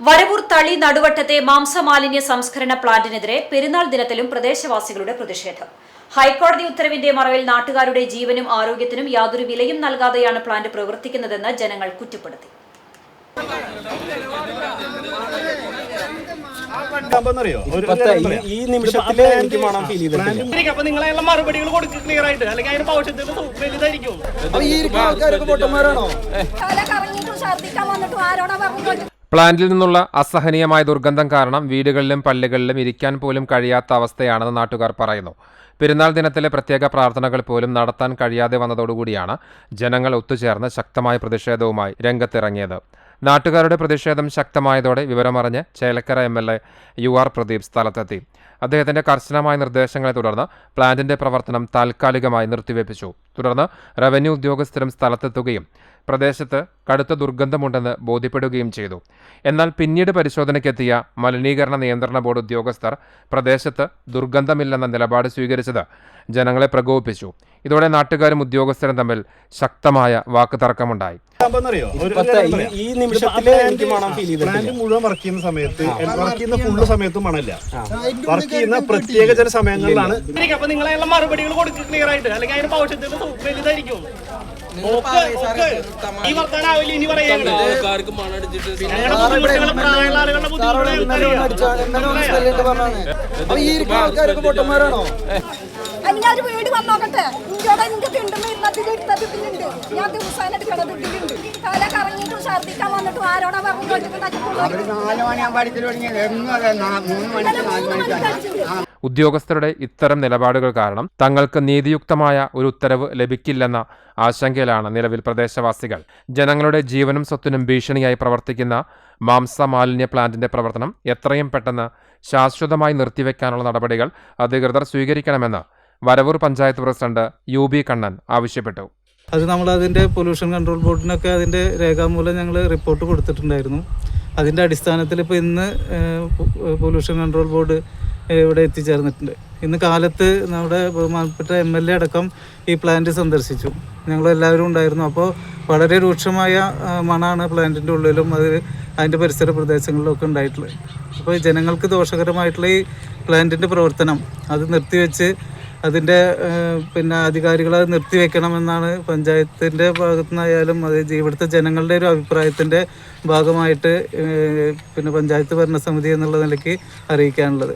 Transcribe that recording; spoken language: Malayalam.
വരവൂർ തളി നടുവട്ടത്തെ മാംസമാലിന്യ സംസ്കരണ പ്ലാന്റിനെതിരെ പെരുന്നാൾ ദിനത്തിലും പ്രദേശവാസികളുടെ പ്രതിഷേധം. ഹൈക്കോടതി ഉത്തരവിന്റെ മറവിൽ നാട്ടുകാരുടെ ജീവനും ആരോഗ്യത്തിനും യാതൊരു വിലയും നൽകാതെയാണ് പ്ലാന്റ് പ്രവർത്തിക്കുന്നതെന്ന് ജനങ്ങൾ കുറ്റപ്പെടുത്തി. ഈ നിമിഷത്തില് എനിക്ക് മണം ഫീൽ ചെയ്തിട്ടില്ല. മറുപടികൾ കൊടുക്കുക ക്ലിയർ ആയിട്ട്, അല്ലെങ്കിൽ അതിന്റെ ഭവിഷ്യത്തിൽ വലുതായിരിക്കും. പ്ലാന്റിൽ നിന്നുള്ള അസഹനീയമായ ദുർഗന്ധം കാരണം വീടുകളിലും പള്ളികളിലും ഇരിക്കാൻ പോലും കഴിയാത്ത അവസ്ഥയാണെന്ന് നാട്ടുകാർ പറയുന്നു. പെരുന്നാൾ ദിനത്തിലെ പ്രത്യേക പ്രാർത്ഥനകൾ പോലും നടത്താൻ കഴിയാതെ വന്നതോടുകൂടിയാണ് ജനങ്ങൾ ഒത്തുചേർന്ന് ശക്തമായ പ്രതിഷേധവുമായി രംഗത്തിറങ്ങിയത്. നാട്ടുകാരുടെ പ്രതിഷേധം ശക്തമായതോടെ വിവരമറിഞ്ഞ് ചേലക്കര MLA UR പ്രദീപ് സ്ഥലത്തെത്തി. അദ്ദേഹത്തിന്റെ കർശനമായ നിർദ്ദേശങ്ങളെ തുടർന്ന് പ്ലാന്റിന്റെ പ്രവർത്തനം താൽക്കാലികമായി നിർത്തിവെപ്പിച്ചു. തുടർന്ന് റവന്യൂ ഉദ്യോഗസ്ഥരും സ്ഥലത്തെത്തുകയും പ്രദേശത്ത് കടുത്ത ദുർഗന്ധമുണ്ടെന്ന് ബോധ്യപ്പെടുകയും ചെയ്തു. എന്നാൽ പിന്നീട് പരിശോധനയ്ക്കെത്തിയ മലിനീകരണ നിയന്ത്രണ ബോർഡ് ഉദ്യോഗസ്ഥർ പ്രദേശത്ത് ദുർഗന്ധമില്ലെന്ന നിലപാട് സ്വീകരിച്ചത് ജനങ്ങളെ പ്രകോപിപ്പിച്ചു. ഇതോടെ നാട്ടുകാരും ഉദ്യോഗസ്ഥരും തമ്മിൽ ശക്തമായ വാക്കുതർക്കമുണ്ടായി. ഈ നിമിഷത്തില് എനിക്ക് മണം ഫീൽ ചെയ്തിട്ടില്ല. മുഴുവൻ വർക്ക് ചെയ്യുന്ന സമയത്ത് ഫുള്ള് സമയത്തും മണമില്ല. വർക്ക് ചെയ്യുന്ന പ്രത്യേക ചില സമയങ്ങളിലാണ്. അപ്പൊ നിങ്ങളെല്ലാം മറുപടികൾ കൊടുക്കുക ക്ലിയർ ആയിട്ട്, അല്ലെങ്കിൽ അതിന്റെ ഭവിഷ്യത്തിൽ വലുതായിരിക്കും. ഈ വർത്താനാവില്ല ഇനി പറയുന്നത്. വീട് വന്നോക്കട്ടെ, ഞാൻ ദിവസമായിട്ട് കിടന്നിട്ടുണ്ട്. തല കറങ്ങിയിട്ട് ഛർദിക്കാൻ വന്നിട്ട് ആരോടാ പറഞ്ഞു. ഉദ്യോഗസ്ഥരുടെ ഇത്തരം നിലപാടുകൾ കാരണം തങ്ങൾക്ക് നീതിയുക്തമായ ഒരു ഉത്തരവ് ലഭിക്കില്ലെന്ന ആശങ്കയിലാണ് നിലവിൽ പ്രദേശവാസികൾ. ജനങ്ങളുടെ ജീവനും സ്വത്തിനും ഭീഷണിയായി പ്രവർത്തിക്കുന്ന മാംസമാലിന്യ പ്ലാന്റിന്റെ പ്രവർത്തനം എത്രയും പെട്ടെന്ന് ശാശ്വതമായി നിർത്തിവെക്കാനുള്ള നടപടികൾ അധികൃതർ സ്വീകരിക്കണമെന്ന് വരവൂർ പഞ്ചായത്ത് പ്രസിഡന്റ് UB കണ്ണൻ ആവശ്യപ്പെട്ടു. അത് നമ്മൾ അതിൻ്റെ പൊല്യൂഷൻ കൺട്രോൾ ബോർഡിനൊക്കെ അതിൻ്റെ രേഖാമൂലം ഞങ്ങൾ റിപ്പോർട്ട് കൊടുത്തിട്ടുണ്ടായിരുന്നു. അതിൻ്റെ അടിസ്ഥാനത്തിൽ ഇപ്പോൾ ഇന്ന് പൊല്യൂഷൻ കൺട്രോൾ ബോർഡ് ഇവിടെ എത്തിച്ചേർന്നിട്ടുണ്ട്. ഇന്ന് കാലത്ത് നമ്മുടെ ബഹുമാനപ്പെട്ട MLA അടക്കം ഈ പ്ലാന്റ് സന്ദർശിച്ചു. ഞങ്ങളെല്ലാവരും ഉണ്ടായിരുന്നു. അപ്പോൾ വളരെ രൂക്ഷമായ മണമാണ് പ്ലാന്റിൻ്റെ ഉള്ളിലും അതിൻ്റെ പരിസര പ്രദേശങ്ങളിലൊക്കെ ഉണ്ടായിട്ടുള്ളത്. അപ്പോൾ ജനങ്ങൾക്ക് ദോഷകരമായിട്ടുള്ള ഈ പ്ലാന്റിൻ്റെ പ്രവർത്തനം അത് നിർത്തിവെച്ച് അതിൻ്റെ അധികാരികൾ അത് നിർത്തിവെക്കണമെന്നാണ് പഞ്ചായത്തിൻ്റെ ഭാഗത്തു നിന്നായാലും അത് ഇവിടുത്തെ ജനങ്ങളുടെ ഒരു അഭിപ്രായത്തിൻ്റെ ഭാഗമായിട്ട് പഞ്ചായത്ത് ഭരണസമിതി എന്നുള്ള നിലയ്ക്ക് അറിയിക്കാനുള്ളത്.